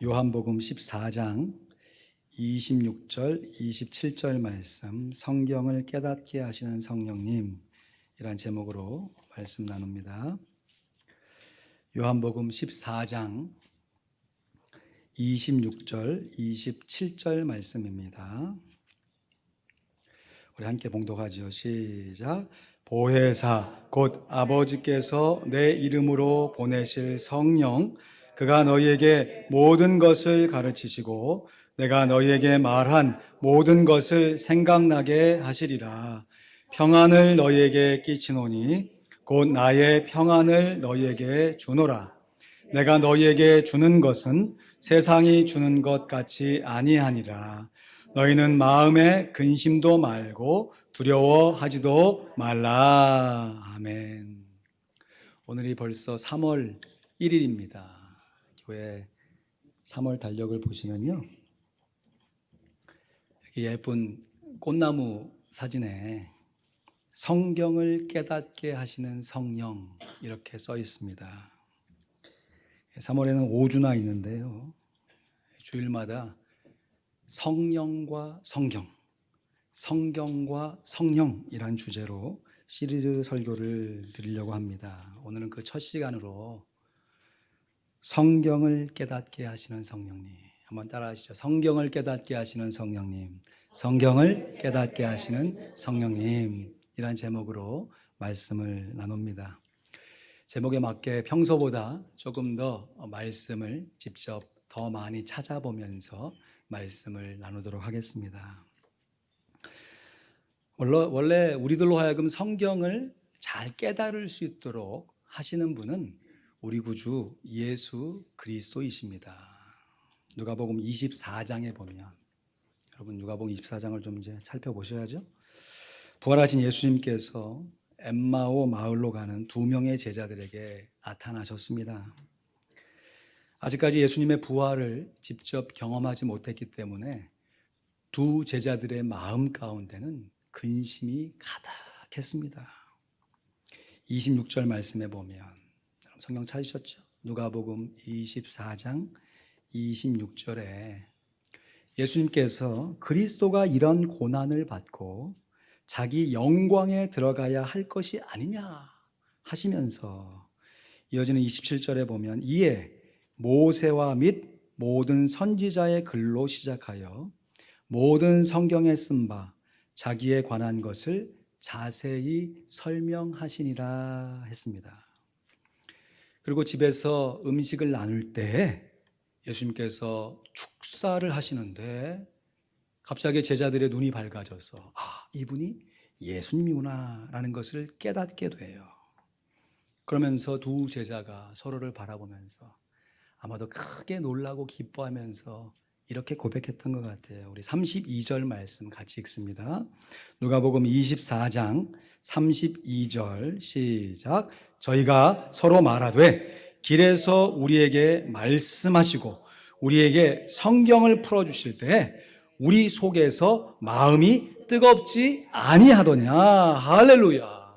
요한복음 14장 26절, 27절 말씀, 성경을 깨닫게 하시는 성령님, 이란 제목으로 말씀 나눕니다. 요한복음 14장 26절, 27절 말씀입니다. 우리 함께 봉독하죠. 시작. 보혜사 곧 아버지께서 내 이름으로 보내실 성령, 그가 너희에게 모든 것을 가르치시고 내가 너희에게 말한 모든 것을 생각나게 하시리라. 평안을 너희에게 끼치노니 곧 나의 평안을 너희에게 주노라. 내가 너희에게 주는 것은 세상이 주는 것 같이 아니하니라. 너희는 마음에 근심도 말고 두려워하지도 말라. 아멘. 오늘이 벌써 3월 1일입니다. 교회 3월 달력을 보시면요, 이렇게 예쁜 꽃나무 사진에 성경을 깨닫게 하시는 성령, 이렇게 써 있습니다. 3월에는 5주나 있는데요, 주일마다 성령과 성경, 성경과 성령이란 주제로 시리즈 설교를 드리려고 합니다. 오늘은 그 첫 시간으로 성경을 깨닫게 하시는 성령님, 한번 따라 하시죠. 성경을 깨닫게 하시는 성령님, 성경을 깨닫게 하시는 성령님, 이란 제목으로 말씀을 나눕니다. 제목에 맞게 평소보다 조금 더 말씀을 직접 더 많이 찾아보면서 말씀을 나누도록 하겠습니다. 원래 우리들로 하여금 성경을 잘 깨달을 수 있도록 하시는 분은 우리 구주 예수 그리스도이십니다. 누가복음 24장에 보면, 여러분 누가복음 24장을 좀 이제 살펴보셔야죠. 부활하신 예수님께서 엠마오 마을로 가는 2명의 제자들에게 나타나셨습니다. 아직까지 예수님의 부활을 직접 경험하지 못했기 때문에 두 제자들의 마음 가운데는 근심이 가득했습니다. 26절 말씀에 보면, 성경 찾으셨죠? 누가복음 24장 26절에 예수님께서 그리스도가 이런 고난을 받고 자기 영광에 들어가야 할 것이 아니냐 하시면서, 이어지는 27절에 보면 이에 모세와 및 모든 선지자의 글로 시작하여 모든 성경에 쓴 바 자기에 관한 것을 자세히 설명하시니라 했습니다. 그리고 집에서 음식을 나눌 때 예수님께서 축사를 하시는데 갑자기 제자들의 눈이 밝아져서 이분이 예수님이구나 라는 것을 깨닫게 돼요. 그러면서 두 제자가 서로를 바라보면서 아마도 크게 놀라고 기뻐하면서 이렇게 고백했던 것 같아요. 우리 32절 말씀 같이 읽습니다. 누가복음 24장 32절 시작. 저희가 서로 말하되 길에서 우리에게 말씀하시고 우리에게 성경을 풀어주실 때 우리 속에서 마음이 뜨겁지 아니하더냐. 할렐루야.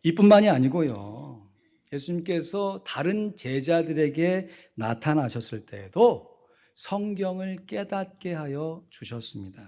이뿐만이 아니고요, 예수님께서 다른 제자들에게 나타나셨을 때에도 성경을 깨닫게 하여 주셨습니다.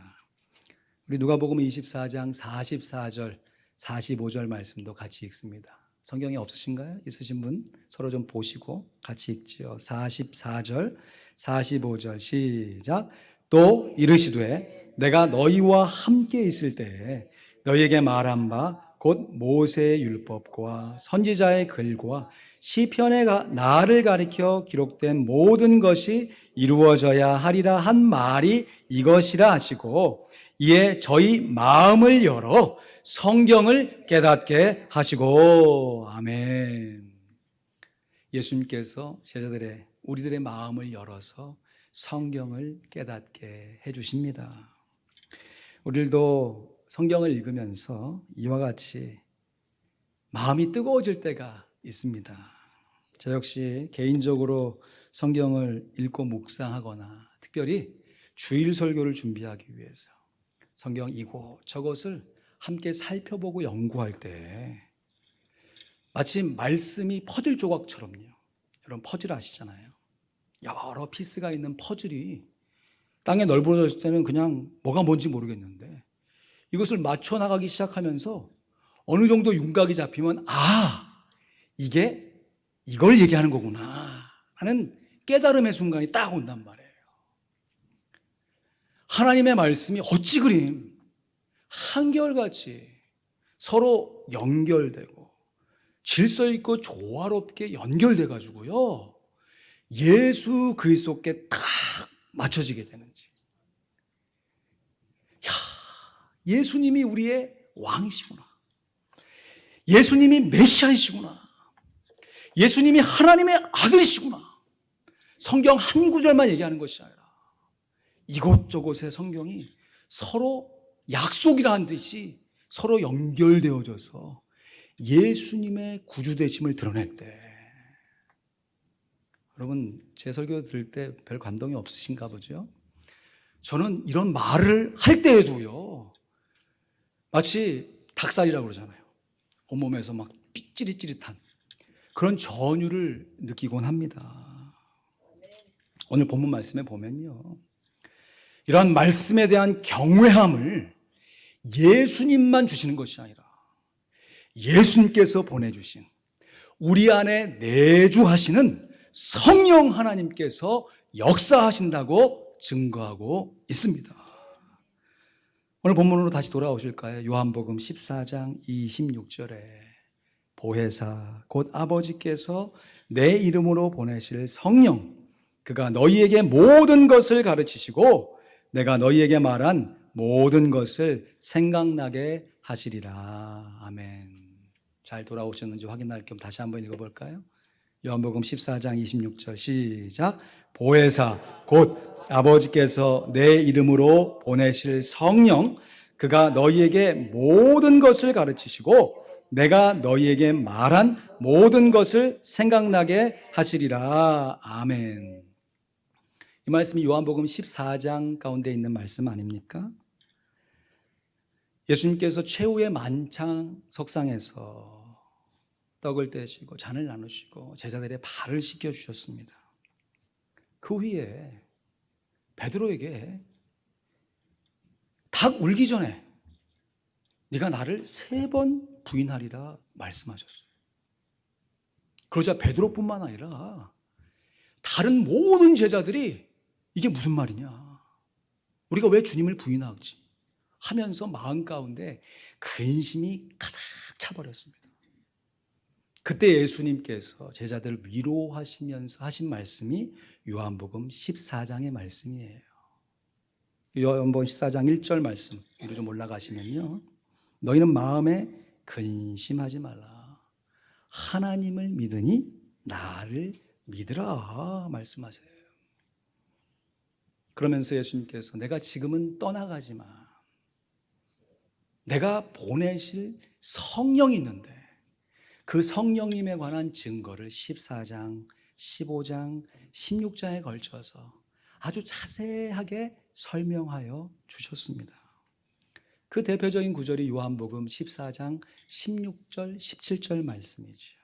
우리 누가복음 24장 44절, 45절 말씀도 같이 읽습니다. 성경이 없으신가요? 있으신 분 서로 좀 보시고 같이 읽지요. 44절, 45절 시작. 또 이르시되 내가 너희와 함께 있을 때에 너희에게 말한 바 곧 모세의 율법과 선지자의 글과 시편에 나를 가리켜 기록된 모든 것이 이루어져야 하리라 한 말이 이것이라 하시고, 이에 저희 마음을 열어 성경을 깨닫게 하시고. 아멘. 예수님께서 제자들의, 우리들의 마음을 열어서 성경을 깨닫게 해주십니다. 우리들도 성경을 읽으면서 이와 같이 마음이 뜨거워질 때가 있습니다. 저 역시 개인적으로 성경을 읽고 묵상하거나 특별히 주일 설교를 준비하기 위해서 성경 이곳저곳을 함께 살펴보고 연구할 때 마치 말씀이 퍼즐 조각처럼요. 여러분 퍼즐 아시잖아요. 여러 피스가 있는 퍼즐이 땅에 널브러졌을 때는 그냥 뭐가 뭔지 모르겠는데 이것을 맞춰 나가기 시작하면서 어느 정도 윤곽이 잡히면 이게 이걸 얘기하는 거구나 하는 깨달음의 순간이 딱 온단 말이에요. 하나님의 말씀이 어찌 그림 한결같이 서로 연결되고 질서 있고 조화롭게 연결돼 가지고요 예수 그리스도께 딱 맞춰지게 되는지. 예수님이 우리의 왕이시구나. 예수님이 메시아이시구나. 예수님이 하나님의 아들이시구나. 성경 한 구절만 얘기하는 것이 아니라 이곳저곳의 성경이 서로 약속이라는 듯이 서로 연결되어져서 예수님의 구주되심을 드러낼 때, 여러분 제 설교 들을 때 별 감동이 없으신가 보죠? 저는 이런 말을 할 때에도요 마치 닭살이라고 그러잖아요. 온몸에서 막 찌릿찌릿한 그런 전율을 느끼곤 합니다. 오늘 본문 말씀에 보면요 이러한 말씀에 대한 경외함을 예수님만 주시는 것이 아니라 예수님께서 보내주신 우리 안에 내주하시는 성령 하나님께서 역사하신다고 증거하고 있습니다. 오늘 본문으로 다시 돌아오실까요? 요한복음 14장 26절에 보혜사 곧 아버지께서 내 이름으로 보내실 성령 그가 너희에게 모든 것을 가르치시고 내가 너희에게 말한 모든 것을 생각나게 하시리라. 아멘. 잘 돌아오셨는지 확인할 겸 다시 한번 읽어볼까요? 요한복음 14장 26절 시작. 보혜사 곧 아버지께서 내 이름으로 보내실 성령 그가 너희에게 모든 것을 가르치시고 내가 너희에게 말한 모든 것을 생각나게 하시리라. 아멘. 이 말씀이 요한복음 14장 가운데 있는 말씀 아닙니까? 예수님께서 최후의 만찬 석상에서 떡을 떼시고 잔을 나누시고 제자들의 발을 씻겨주셨습니다. 그 후에 베드로에게 닭 울기 전에 네가 나를 3번 부인하리라 말씀하셨어요. 그러자 베드로뿐만 아니라 다른 모든 제자들이 이게 무슨 말이냐, 우리가 왜 주님을 부인하지 하면서 마음 가운데 근심이 가득 차버렸습니다. 그때 예수님께서 제자들을 위로하시면서 하신 말씀이 요한복음 14장의 말씀이에요. 요한복음 14장 1절 말씀 위로 좀 올라가시면요, 너희는 마음에 근심하지 말라. 하나님을 믿으니 나를 믿으라 말씀하세요. 그러면서 예수님께서 내가 지금은 떠나가지만 내가 보내실 성령이 있는데 그 성령님에 관한 증거를 14장, 15장, 16장에 걸쳐서 아주 자세하게 설명하여 주셨습니다. 그 대표적인 구절이 요한복음 14장 16절, 17절 말씀이지요.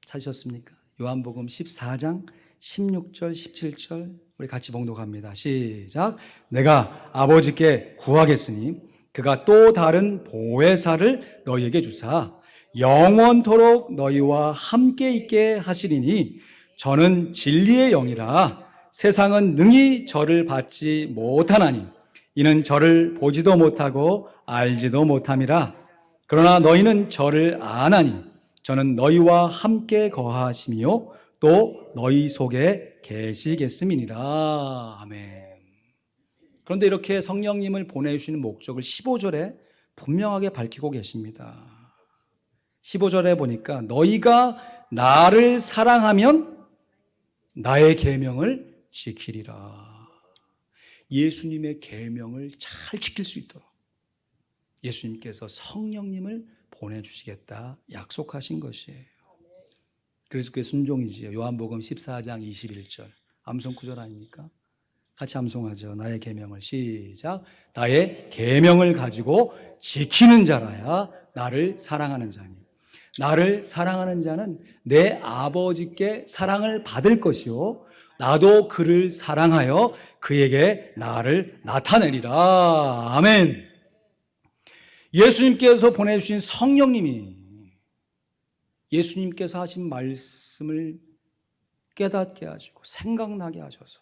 찾으셨습니까? 요한복음 14장 16절, 17절 우리 같이 봉독합니다. 시작. 내가 아버지께 구하겠으니 그가 또 다른 보혜사를 너희에게 주사 영원토록 너희와 함께 있게 하시리니 저는 진리의 영이라 세상은 능히 저를 받지 못하나니 이는 저를 보지도 못하고 알지도 못함이라. 그러나 너희는 저를 아나니 저는 너희와 함께 거하시며 또 너희 속에 계시겠음이니라. 아멘. 그런데 이렇게 성령님을 보내주시는 목적을 15절에 분명하게 밝히고 계십니다. 15절에 보니까 너희가 나를 사랑하면 나의 계명을 지키리라. 예수님의 계명을 잘 지킬 수 있도록 예수님께서 성령님을 보내주시겠다 약속하신 것이에요. 그래서 그게 순종이지요. 요한복음 14장 21절 암송 구절 아닙니까? 같이 암송하죠. 나의 계명을 시작. 나의 계명을 가지고 지키는 자라야 나를 사랑하는 자니. 나를 사랑하는 자는 내 아버지께 사랑을 받을 것이요 나도 그를 사랑하여 그에게 나를 나타내리라. 아멘. 예수님께서 보내주신 성령님이 예수님께서 하신 말씀을 깨닫게 하시고 생각나게 하셔서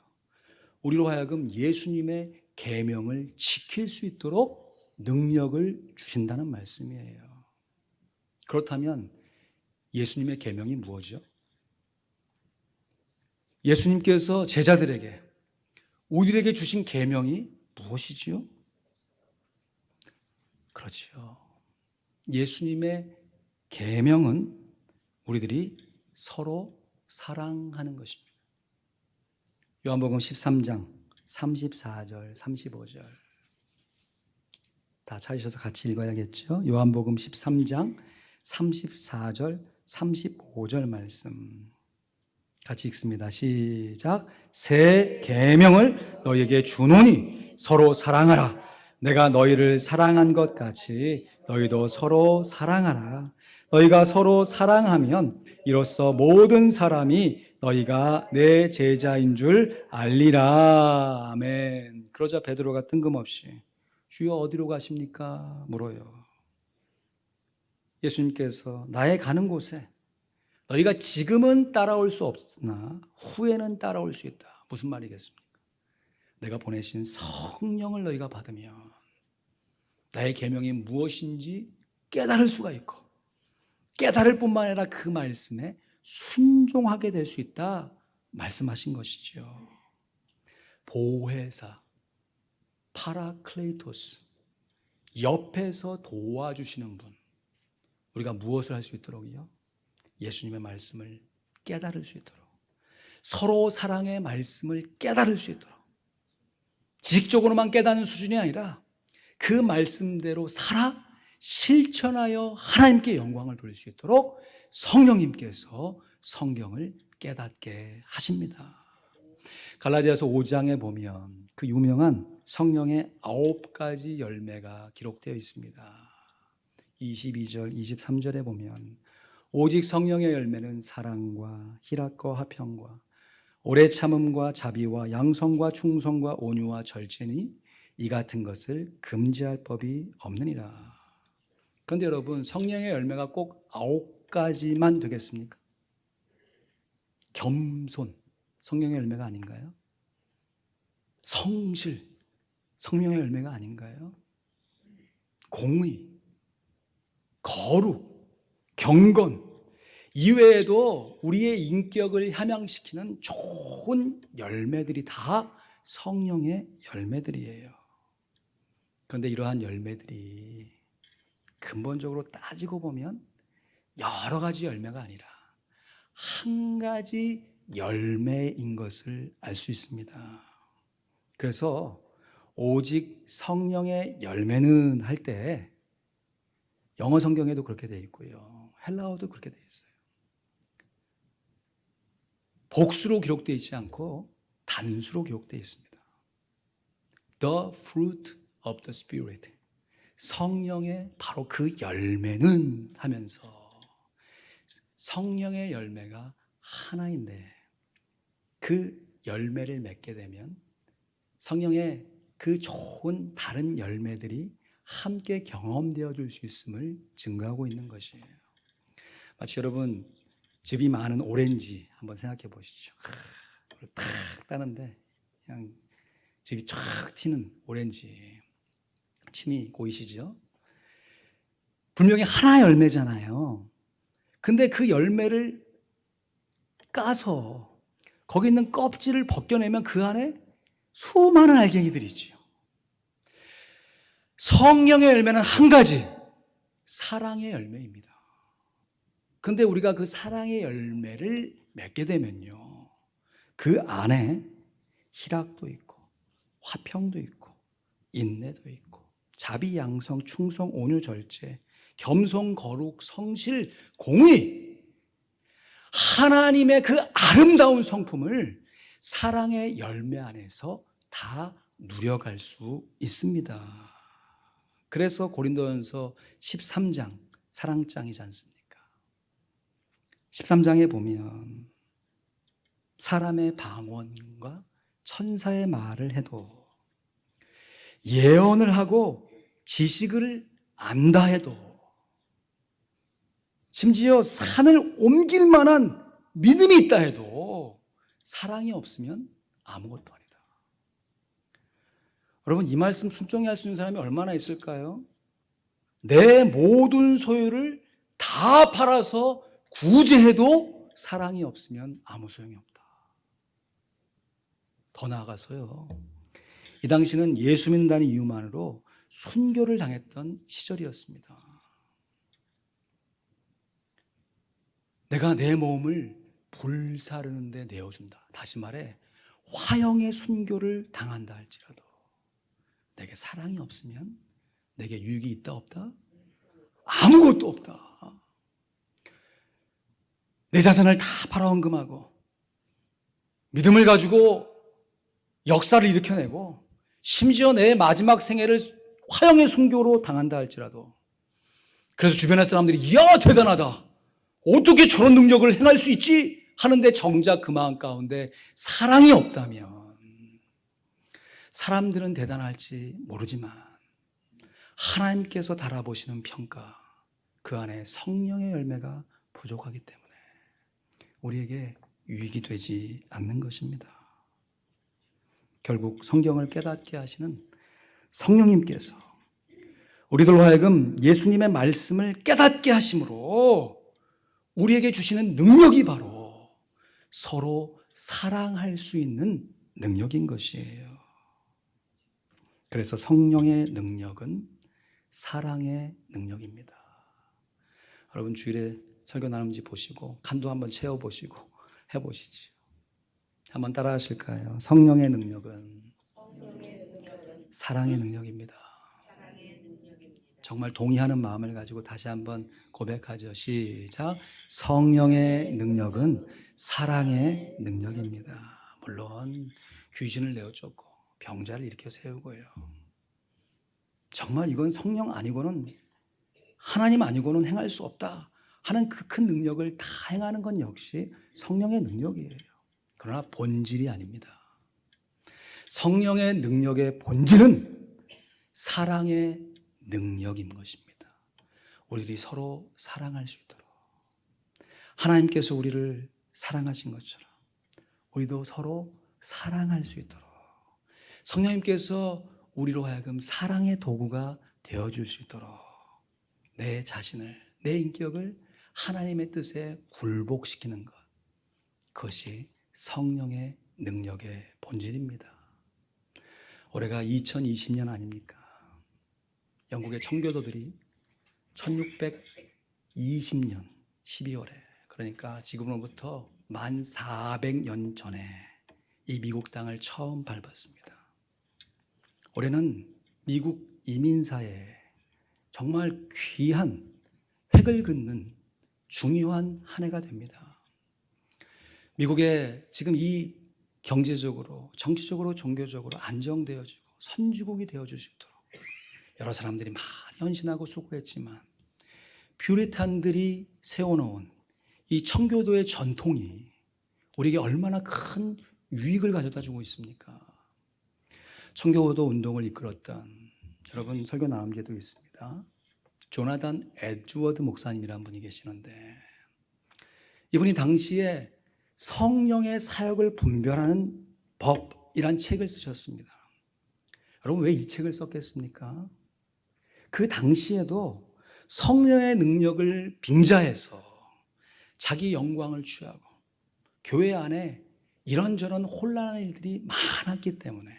우리로 하여금 예수님의 계명을 지킬 수 있도록 능력을 주신다는 말씀이에요. 그렇다면 예수님의 계명이 무엇이죠? 예수님께서 제자들에게 우리에게 주신 계명이 무엇이지요? 그렇죠. 예수님의 계명은 우리들이 서로 사랑하는 것입니다. 요한복음 13장 34절 35절 다 찾으셔서 같이 읽어야겠죠. 요한복음 13장 34절 35절 말씀 같이 읽습니다. 시작. 새 계명을 너희에게 주노니 서로 사랑하라. 내가 너희를 사랑한 것 같이 너희도 서로 사랑하라. 너희가 서로 사랑하면 이로써 모든 사람이 너희가 내 제자인 줄 알리라. 아멘. 그러자 베드로가 뜬금없이 주여 어디로 가십니까? 물어요. 예수님께서 나의 가는 곳에 너희가 지금은 따라올 수 없으나 후에는 따라올 수 있다. 무슨 말이겠습니까? 내가 보내신 성령을 너희가 받으면 나의 계명이 무엇인지 깨달을 수가 있고 깨달을 뿐만 아니라 그 말씀에 순종하게 될 수 있다 말씀하신 것이죠. 보혜사, 파라클레이토스, 옆에서 도와주시는 분, 우리가 무엇을 할 수 있도록요? 예수님의 말씀을 깨달을 수 있도록, 서로 사랑의 말씀을 깨달을 수 있도록, 지식적으로만 깨닫는 수준이 아니라 그 말씀대로 살아 실천하여 하나님께 영광을 돌릴 수 있도록 성령님께서 성경을 깨닫게 하십니다. 갈라디아서 5장에 보면 그 유명한 성령의 9가지 열매가 기록되어 있습니다. 22절, 23절에 보면 오직 성령의 열매는 사랑과 희락과 화평과 오래 참음과 자비와 양성과 충성과 온유와 절제니 이 같은 것을 금지할 법이 없느니라. 그런데 여러분, 성령의 열매가 꼭 9가지만 되겠습니까? 겸손, 성령의 열매가 아닌가요? 성실, 성령의 열매가 아닌가요? 공의, 거룩, 경건, 이외에도 우리의 인격을 함양시키는 좋은 열매들이 다 성령의 열매들이에요. 그런데 이러한 열매들이 근본적으로 따지고 보면 여러 가지 열매가 아니라 한 가지 열매인 것을 알 수 있습니다. 그래서 오직 성령의 열매는 할 때 영어 성경에도 그렇게 되어 있고요. 헬라어도 그렇게 되어 있어요. 복수로 기록되어 있지 않고 단수로 기록되어 있습니다. The fruit of the Spirit. 성령의 바로 그 열매는 하면서 성령의 열매가 하나인데 그 열매를 맺게 되면 성령의 그 좋은 다른 열매들이 함께 경험되어 줄 수 있음을 증거하고 있는 것이에요. 마치 여러분 즙이 많은 오렌지 한번 생각해 보시죠. 탁 따는데 그냥 즙이 쫙 튀는 오렌지 침이 고이시죠? 분명히 하나 열매잖아요. 근데 그 열매를 까서 거기 있는 껍질을 벗겨내면 그 안에 수많은 알갱이들이 있죠. 성령의 열매는 한 가지, 사랑의 열매입니다. 근데 우리가 그 사랑의 열매를 맺게 되면요, 그 안에 희락도 있고 화평도 있고 인내도 있고 자비, 양성, 충성, 온유, 절제, 겸손, 거룩, 성실, 공의, 하나님의 그 아름다운 성품을 사랑의 열매 안에서 다 누려갈 수 있습니다. 그래서 고린도전서 13장 사랑장이지 않습니까? 13장에 보면 사람의 방언과 천사의 말을 해도, 예언을 하고 지식을 안다 해도, 심지어 산을 옮길 만한 믿음이 있다 해도 사랑이 없으면 아무것도 아니다. 여러분, 이 말씀 순종히 할 수 있는 사람이 얼마나 있을까요? 내 모든 소유를 다 팔아서 구제해도 사랑이 없으면 아무 소용이 없다. 더 나아가서요, 이 당시는 예수 믿는다는 이유만으로 순교를 당했던 시절이었습니다. 내가 내 몸을 불사르는 데 내어준다. 다시 말해, 화형의 순교를 당한다 할지라도 내게 사랑이 없으면 내게 유익이 있다 없다? 아무것도 없다. 내 자산을 다 팔아헌금하고 믿음을 가지고 역사를 일으켜내고 심지어 내 마지막 생애를 화형의 순교로 당한다 할지라도, 그래서 주변의 사람들이 이야 대단하다, 어떻게 저런 능력을 행할 수 있지 하는데 정작 그 마음 가운데 사랑이 없다면, 사람들은 대단할지 모르지만 하나님께서 달아보시는 평가, 그 안에 성령의 열매가 부족하기 때문에 우리에게 유익이 되지 않는 것입니다. 결국 성경을 깨닫게 하시는 성령님께서 우리들로 하여금 예수님의 말씀을 깨닫게 하심으로 우리에게 주시는 능력이 바로 서로 사랑할 수 있는 능력인 것이에요. 그래서 성령의 능력은 사랑의 능력입니다. 여러분, 주일에 설교 나눔지 보시고 칸도 한번 채워보시고 해보시죠. 한번 따라 하실까요? 성령의 능력은 사랑의 능력입니다. 정말 동의하는 마음을 가지고 다시 한번 고백하죠. 시작. 성령의 능력은 사랑의 능력입니다. 물론 귀신을 내어쫓고 병자를 일으켜 세우고요, 정말 이건 성령 아니고는, 하나님 아니고는 행할 수 없다 하는 그 큰 능력을 다 행하는 건 역시 성령의 능력이에요. 그러나 본질이 아닙니다. 성령의 능력의 본질은 사랑의 능력인 것입니다. 우리들이 서로 사랑할 수 있도록, 하나님께서 우리를 사랑하신 것처럼 우리도 서로 사랑할 수 있도록 성령님께서 우리로 하여금 사랑의 도구가 되어줄 수 있도록 내 자신을, 내 인격을 하나님의 뜻에 굴복시키는 것, 그것이 성령의 능력의 본질입니다. 올해가 2020년 아닙니까? 영국의 청교도들이 1620년 12월에, 그러니까 지금으로부터 1400년 전에 이 미국 땅을 처음 밟았습니다. 올해는 미국 이민사에 정말 귀한 획을 긋는 중요한 한 해가 됩니다. 미국에 지금 이 경제적으로, 정치적으로, 종교적으로 안정되어지고 선주국이 되어줄 수 있도록 여러 사람들이 많이 헌신하고 수고했지만, 퓨리탄들이 세워놓은 이 청교도의 전통이 우리에게 얼마나 큰 유익을 가져다 주고 있습니까? 청교도 운동을 이끌었던, 여러분 설교 나눔제도 있습니다, 조나단 에드워드 목사님이라는 분이 계시는데, 이분이 당시에 성령의 사역을 분별하는 법이란 책을 쓰셨습니다. 여러분, 왜 이 책을 썼겠습니까? 그 당시에도 성령의 능력을 빙자해서 자기 영광을 취하고 교회 안에 이런저런 혼란한 일들이 많았기 때문에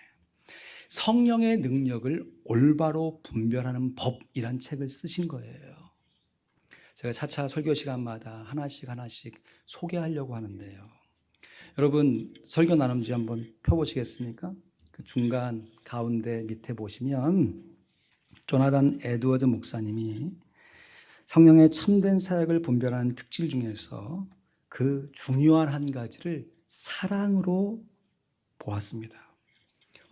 성령의 능력을 올바로 분별하는 법이란 책을 쓰신 거예요. 제가 차차 설교 시간마다 하나씩 소개하려고 하는데요, 여러분 설교 나눔지 한번 펴보시겠습니까? 그 중간 가운데 밑에 보시면 조나단 에드워드 목사님이 성령의 참된 사역을 분별하는 특질 중에서 그 중요한 한 가지를 사랑으로 보았습니다.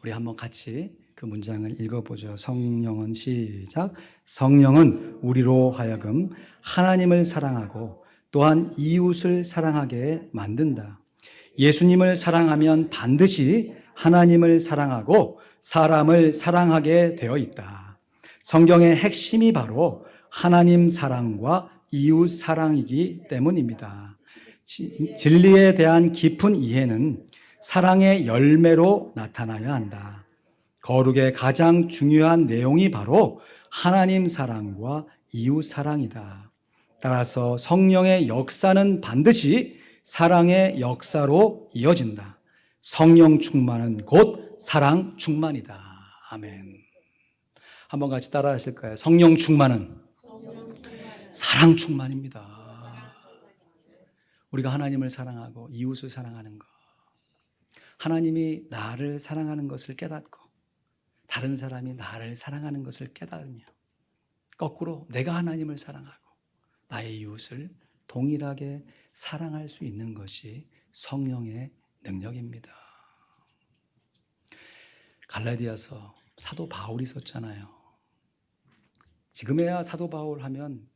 우리 한번 같이 그 문장을 읽어보죠. 성령은, 시작. 성령은 우리로 하여금 하나님을 사랑하고 또한 이웃을 사랑하게 만든다. 예수님을 사랑하면 반드시 하나님을 사랑하고 사람을 사랑하게 되어 있다. 성경의 핵심이 바로 하나님 사랑과 이웃 사랑이기 때문입니다. 진리에 대한 깊은 이해는 사랑의 열매로 나타나야 한다. 거룩의 가장 중요한 내용이 바로 하나님 사랑과 이웃 사랑이다. 따라서 성령의 역사는 반드시 사랑의 역사로 이어진다. 성령 충만은 곧 사랑 충만이다. 아멘. 한번 같이 따라 하실까요? 성령 충만은 사랑 충만입니다. 우리가 하나님을 사랑하고 이웃을 사랑하는 것, 하나님이 나를 사랑하는 것을 깨닫고 다른 사람이 나를 사랑하는 것을 깨달으며 거꾸로 내가 하나님을 사랑하고 나의 이웃을 동일하게 사랑할 수 있는 것이 성령의 능력입니다. 갈라디아서 사도 바울이 썼잖아요. 지금에야 사도 바울 하면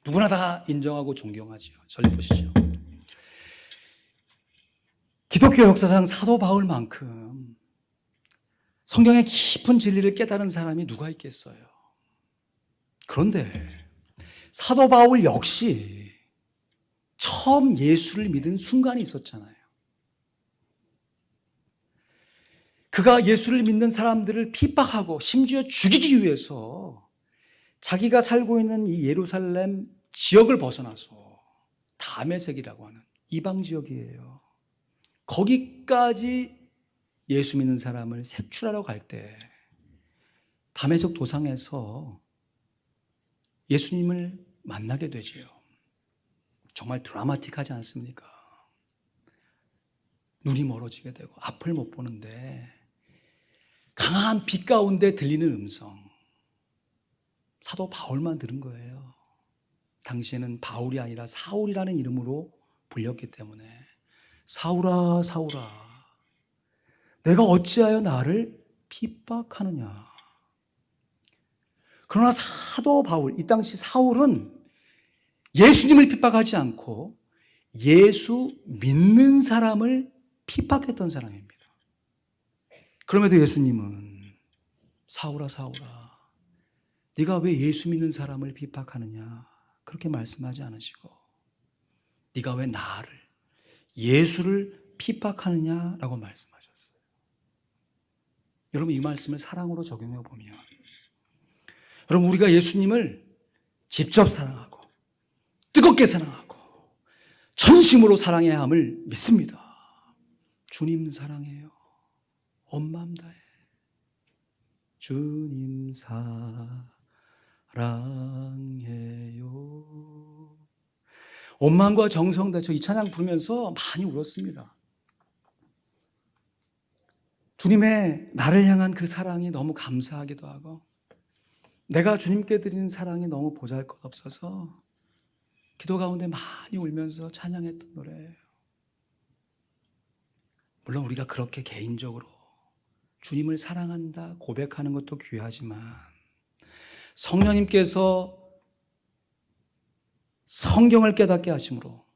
누구나 다 인정하고 존경하죠. 저를 보시죠. 기독교 역사상 사도 바울만큼 성경의 깊은 진리를 깨달은 사람이 누가 있겠어요? 그런데 사도 바울 역시 처음 예수를 믿은 순간이 있었잖아요. 그가 예수를 믿는 사람들을 핍박하고 심지어 죽이기 위해서 자기가 살고 있는 이 예루살렘 지역을 벗어나서 다메섹이라고 하는 이방 지역이에요. 거기까지 예수 믿는 사람을 색출하러 갈 때 다메섹 도상에서 예수님을 만나게 되지요. 정말 드라마틱하지 않습니까? 눈이 멀어지게 되고 앞을 못 보는데 강한 빛 가운데 들리는 음성, 사도 바울만 들은 거예요. 당시에는 바울이 아니라 사울이라는 이름으로 불렸기 때문에 사울아 사울아 내가 어찌하여 나를 핍박하느냐. 그러나 사도 바울, 이 당시 사울은 예수님을 핍박하지 않고 예수 믿는 사람을 핍박했던 사람입니다. 그럼에도 예수님은 사울아 사울아 네가 왜 예수 믿는 사람을 핍박하느냐 그렇게 말씀하지 않으시고 네가 왜 나를 예수를 핍박하느냐라고 말씀하셨어요. 여러분 이 말씀을 사랑으로 적용해 보면 여러분 우리가 예수님을 직접 사랑하고 뜨겁게 사랑하고 전심으로 사랑해야 함을 믿습니다. 주님 사랑해요. 온 마음 다해 주님 사랑해요. 온 마음과 정성 다해 저 이 찬양 부르면서 많이 울었습니다. 주님의 나를 향한 그 사랑이 너무 감사하기도 하고 내가 주님께 드리는 사랑이 너무 보잘것없어서 기도 가운데 많이 울면서 찬양했던 노래예요. 물론 우리가 그렇게 개인적으로 주님을 사랑한다 고백하는 것도 귀하지만 성령님께서 성경을 깨닫게 하심으로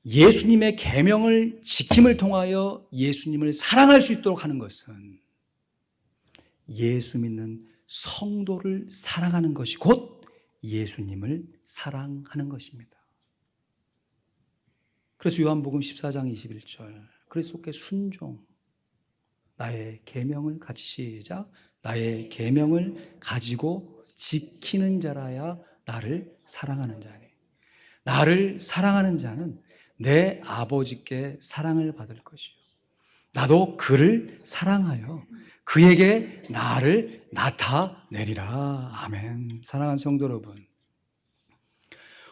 예수님의 계명을 지킴을 통하여 예수님을 사랑할 수 있도록 하는 것은 예수 믿는 성도를 사랑하는 것이 곧 예수님을 사랑하는 것입니다. 그래서 요한복음 14장 21절 그리스도께 순종 나의 계명을 같이 시작 나의 계명을 가지고 지키는 자라야 나를 사랑하는 자니 나를 사랑하는 자는 내 아버지께 사랑을 받을 것이요 나도 그를 사랑하여 그에게 나를 나타내리라. 아멘. 사랑하는 성도 여러분,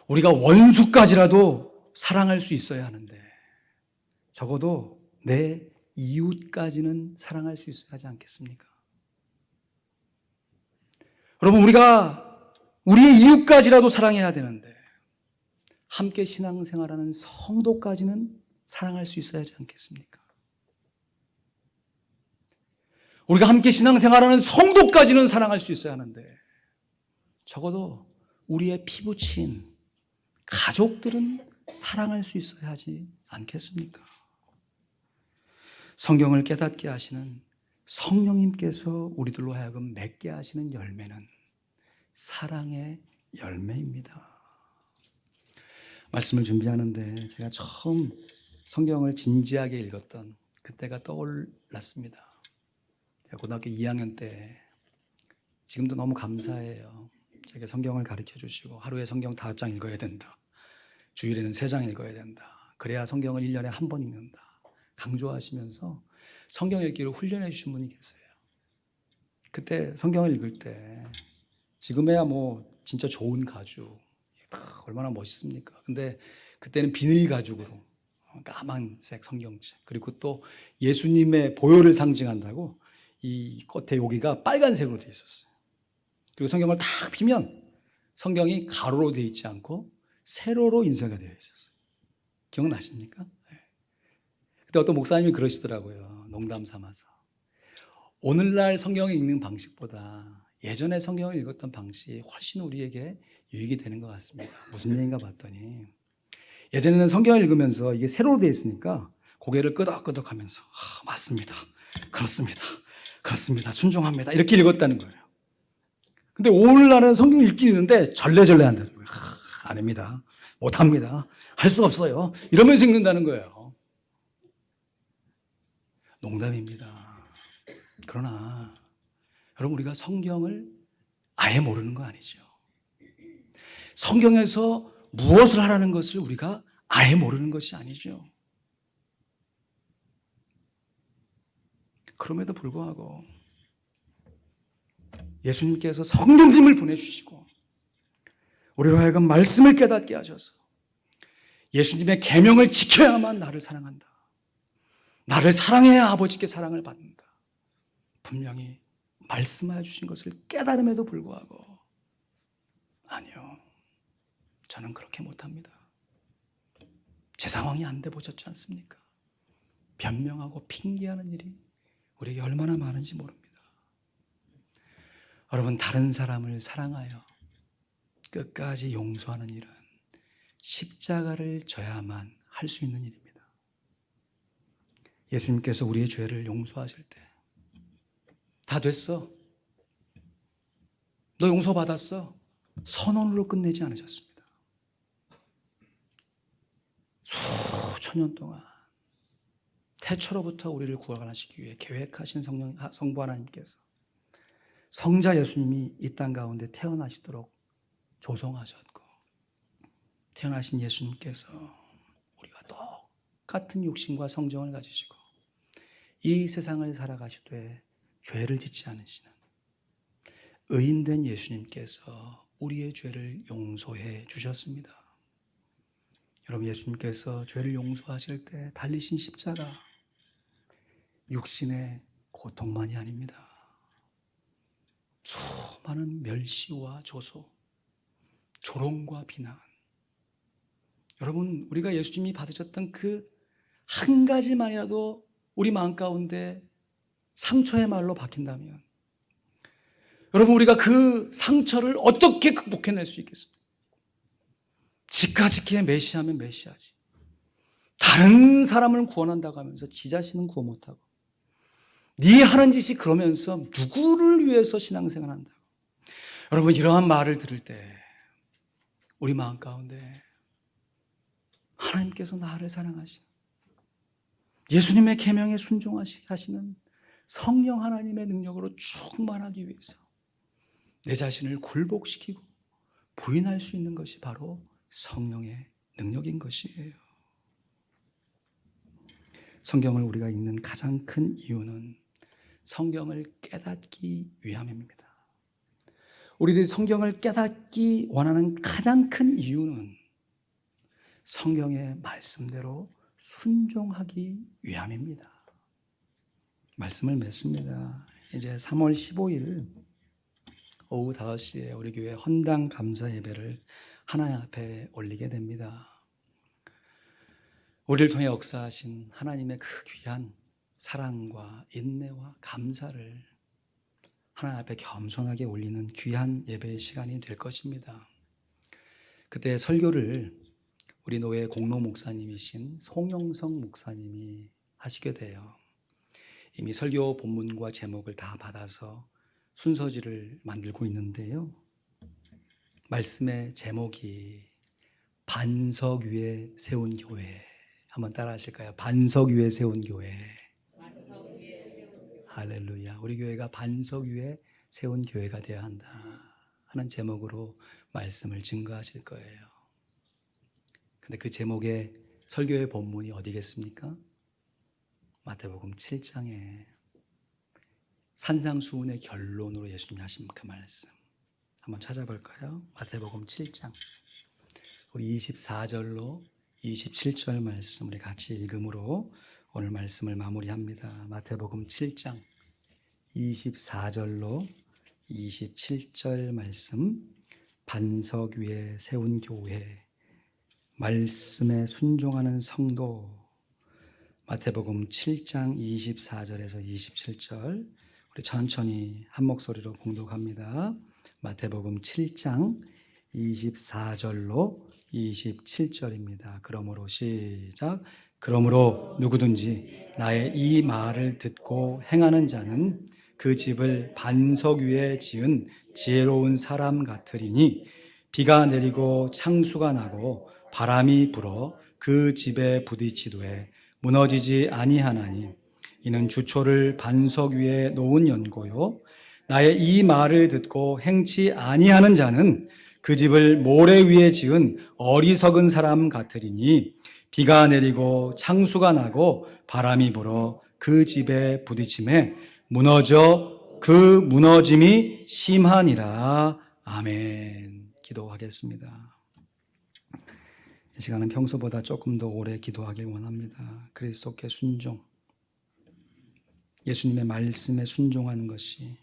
우리가 원수까지라도 사랑할 수 있어야 하는데 적어도 내 이웃까지는 사랑할 수 있어야 하지 않겠습니까? 여러분 우리가 우리의 이웃까지라도 사랑해야 되는데 함께 신앙생활하는 성도까지는 사랑할 수 있어야 하지 않겠습니까? 우리가 함께 신앙생활하는 성도까지는 사랑할 수 있어야 하는데 적어도 우리의 피부친 가족들은 사랑할 수 있어야 하지 않겠습니까? 성경을 깨닫게 하시는 성령님께서 우리들로 하여금 맺게 하시는 열매는 사랑의 열매입니다. 말씀을 준비하는데 제가 처음 성경을 진지하게 읽었던 그때가 떠올랐습니다. 제가 고등학교 2학년 때, 지금도 너무 감사해요. 제가 성경을 가르쳐 주시고 하루에 성경 5장 읽어야 된다, 주일에는 3장 읽어야 된다, 그래야 성경을 1년에 한 번 읽는다 강조하시면서 성경 읽기를 훈련해 주신 분이 계세요. 그때 성경을 읽을 때, 지금에야 뭐 진짜 좋은 가죽, 얼마나 멋있습니까? 근데 그때는 비닐 가죽으로 까만색 성경책, 그리고 또 예수님의 보혈을 상징한다고 이 겉에 여기가 빨간색으로 되어 있었어요. 그리고 성경을 딱 피면 성경이 가로로 되어 있지 않고 세로로 인쇄가 되어 있었어요. 기억나십니까? 네. 그때 어떤 목사님이 그러시더라고요. 농담 삼아서. 오늘날 성경을 읽는 방식보다 예전에 성경을 읽었던 방식이 훨씬 우리에게 유익이 되는 것 같습니다. 무슨 얘기인가 봤더니, 예전에는 성경을 읽으면서 이게 세로로 되어 있으니까 고개를 끄덕끄덕 하면서 맞습니다, 그렇습니다, 그렇습니다, 순종합니다 이렇게 읽었다는 거예요. 근데 오늘날은 성경 읽기 있는데 절레절레 한다는 거예요. 아닙니다, 못합니다, 할 수 없어요 이러면서 읽는다는 거예요. 농담입니다. 그러나 여러분, 우리가 성경을 아예 모르는 거 아니죠. 성경에서 무엇을 하라는 것을 우리가 아예 모르는 것이 아니죠. 그럼에도 불구하고 예수님께서 성령님을 보내주시고 우리로 하여금 말씀을 깨닫게 하셔서 예수님의 계명을 지켜야만 나를 사랑한다, 나를 사랑해야 아버지께 사랑을 받는다, 분명히 말씀하여 주신 것을 깨달음에도 불구하고 아니요, 저는 그렇게 못합니다, 제 상황이 안 돼 보셨지 않습니까? 변명하고 핑계하는 일이 우리에게 얼마나 많은지 모릅니다. 여러분, 다른 사람을 사랑하여 끝까지 용서하는 일은 십자가를 져야만 할 수 있는 일입니다. 예수님께서 우리의 죄를 용서하실 때 다 됐어, 너 용서받았어, 선언으로 끝내지 않으셨습니다. 수천 년 동안 태초로부터 우리를 구원하시기 위해 계획하신 성부 하나님께서 성자 예수님이 이 땅 가운데 태어나시도록 조성하셨고, 태어나신 예수님께서 우리가 똑같은 육신과 성정을 가지시고 이 세상을 살아가시되 죄를 짓지 않으시는 의인된 예수님께서 우리의 죄를 용서해 주셨습니다. 여러분, 예수님께서 죄를 용서하실 때 달리신 십자가, 육신의 고통만이 아닙니다. 수많은 멸시와 조소, 조롱과 비난. 여러분, 우리가 예수님이 받으셨던 그 한 가지만이라도 우리 마음 가운데 상처의 말로 박힌다면, 여러분, 우리가 그 상처를 어떻게 극복해낼 수 있겠습니까? 지카지키에 메시아면 메시아지, 다른 사람을 구원한다고 하면서 지 자신은 구원 못하고, 네 하는 짓이 그러면서 누구를 위해서 신앙생활 한다고. 여러분, 이러한 말을 들을 때 우리 마음 가운데 하나님께서 나를 사랑하시는, 예수님의 계명에 순종하시는 성령 하나님의 능력으로 충만하기 위해서 내 자신을 굴복시키고 부인할 수 있는 것이 바로 성령의 능력인 것이에요. 성경을 우리가 읽는 가장 큰 이유는 성경을 깨닫기 위함입니다. 우리들이 성경을 깨닫기 원하는 가장 큰 이유는 성경의 말씀대로 순종하기 위함입니다. 말씀을 맺습니다. 이제 3월 15일 오후 5시에 우리 교회 헌당 감사 예배를 하나님 앞에 올리게 됩니다. 우리를 통해 역사하신 하나님의 그 귀한 사랑과 인내와 감사를 하나님 앞에 겸손하게 올리는 귀한 예배의 시간이 될 것입니다. 그때 설교를 우리 노회 공로 목사님이신 송영성 목사님이 하시게 돼요. 이미 설교 본문과 제목을 다 받아서 순서지를 만들고 있는데요. 말씀의 제목이 반석 위에 세운 교회. 한번 따라 하실까요? 반석 위에 세운 교회. 할렐루야. 우리 교회가 반석 위에 세운 교회가 되어야 한다 하는 제목으로 말씀을 증거하실 거예요. 근데 그 제목의 설교의 본문이 어디겠습니까? 마태복음 7장에 산상수훈의 결론으로 예수님이 하신 그 말씀 한번 찾아볼까요? 마태복음 7장 우리 24절로 27절 말씀 우리 같이 읽음으로 오늘 말씀을 마무리합니다. 마태복음 7장 24절로 27절 말씀, 반석 위에 세운 교회, 말씀에 순종하는 성도. 마태복음 7장 24절에서 27절 우리 천천히 한 목소리로 봉독합니다. 마태복음 7장 24절로 27절입니다. 그러므로 시작. 그러므로 누구든지 나의 이 말을 듣고 행하는 자는 그 집을 반석 위에 지은 지혜로운 사람 같으리니 비가 내리고 창수가 나고 바람이 불어 그 집에 부딪히되 무너지지 아니하나니 이는 주초를 반석 위에 놓은 연고요 나의 이 말을 듣고 행치 아니하는 자는 그 집을 모래 위에 지은 어리석은 사람 같으리니 비가 내리고 창수가 나고 바람이 불어 그 집에 부딪힘에 무너져 그 무너짐이 심하니라. 아멘. 기도하겠습니다. 이 시간은 평소보다 조금 더 오래 기도하길 원합니다. 그리스도께 순종, 예수님의 말씀에 순종하는 것이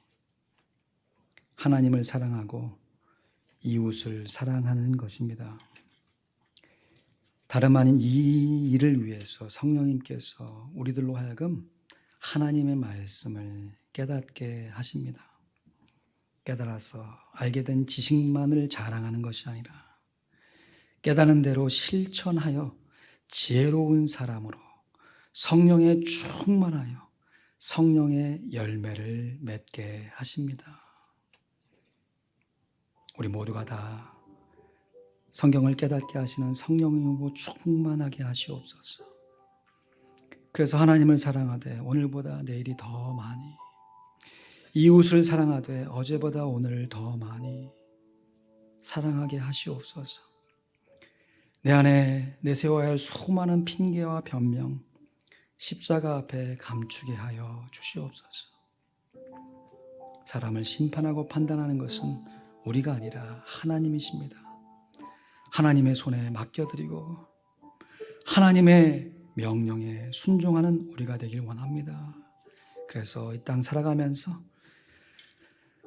하나님을 사랑하고 이웃을 사랑하는 것입니다. 다름 아닌 이 일을 위해서 성령님께서 우리들로 하여금 하나님의 말씀을 깨닫게 하십니다. 깨달아서 알게 된 지식만을 자랑하는 것이 아니라 깨달은 대로 실천하여 지혜로운 사람으로 성령에 충만하여 성령의 열매를 맺게 하십니다. 우리 모두가 다 성경을 깨닫게 하시는 성령으로 충만하게 하시옵소서. 그래서 하나님을 사랑하되 오늘보다 내일이 더 많이, 이웃을 사랑하되 어제보다 오늘 더 많이 사랑하게 하시옵소서. 내 안에 내세워야 할 수많은 핑계와 변명, 십자가 앞에 감추게 하여 주시옵소서. 사람을 심판하고 판단하는 것은 우리가 아니라 하나님이십니다. 하나님의 손에 맡겨드리고 하나님의 명령에 순종하는 우리가 되길 원합니다. 그래서 이 땅 살아가면서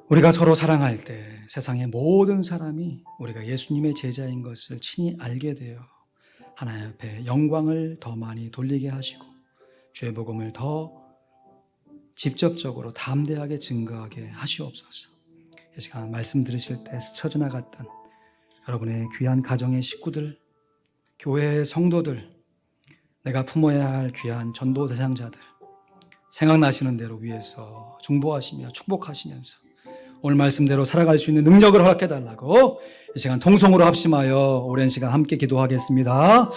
우리가 서로 사랑할 때 세상의 모든 사람이 우리가 예수님의 제자인 것을 친히 알게 되어 하나님 앞에 영광을 더 많이 돌리게 하시고 주의 복음을 더 직접적으로 담대하게 증거하게 하시옵소서. 이 시간 말씀 들으실 때 스쳐 지나갔던 여러분의 귀한 가정의 식구들, 교회의 성도들, 내가 품어야 할 귀한 전도 대상자들 생각나시는 대로 위해서 중보하시며 축복하시면서 오늘 말씀대로 살아갈 수 있는 능력을 허락해 달라고 이 시간 통성으로 합심하여 오랜 시간 함께 기도하겠습니다.